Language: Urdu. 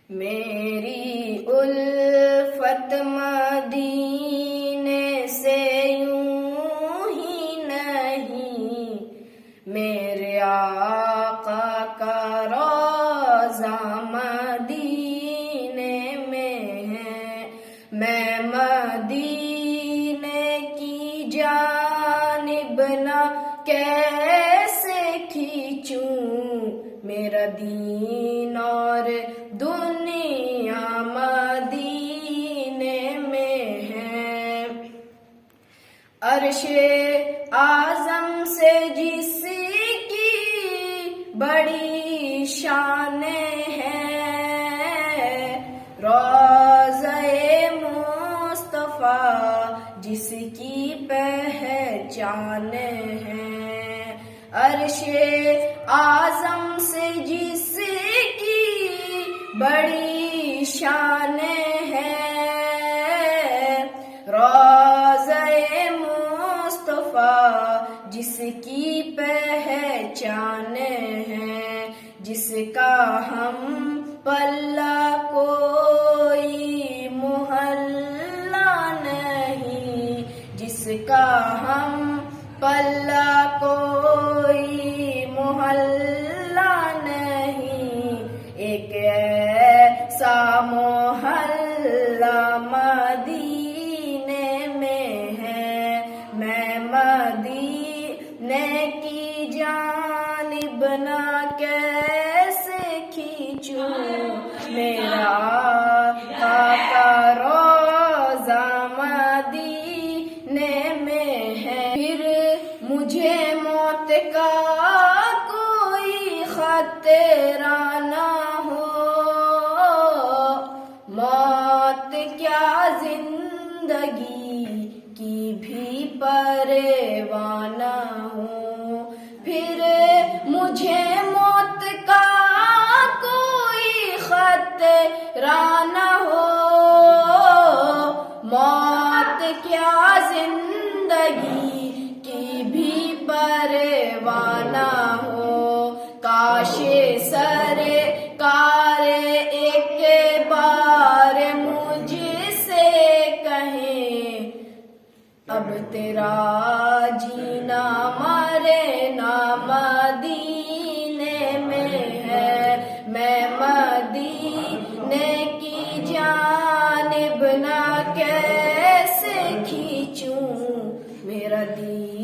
میری الفت مدینے سے یوں ہی نہیں، میرے آقا کا روضہ مدینے میں ہے۔ میں مدینے کی جانب نہ کیسے کھینچوں، میرا دین اور دنیا مدینے میں ہے۔ عرش اعظم سے جس کی بڑی شان ہے، روضہ مصطفیٰ جس کی پہچان ہے۔ عرش اعظم سے جس کی بڑی شان ہے، روضہ مصطفیٰ جس کی پہچان ہے، جس کا ہم پلہ کوئی محلہ نہیں، جس کا ہم پلہ کوئی محلہ نہیں، ایک ایسا محلہ مدینے میں ہے۔ میں مدینے کی جانب نہ کیسے کھینچوں، میرا آقا کا روضہ مدینے میں ہے۔ پھر مجھے موت کا کوئی خطرہ نہ ہو، موت کیا زندگی کی بھی پرواہ نہ ہو۔ پھر مجھے موت کا کوئی خطرہ نہ ہو، موت کیا زندگی کی بھی پرواہ نہ ہو۔ کاش سرکار ایک بار مجھ سے کہیں، اب تیرا جینا مرنا مدینے میں ہے۔ میں مدینے کی جانب نہ کیسے کھینچوں، میرا دین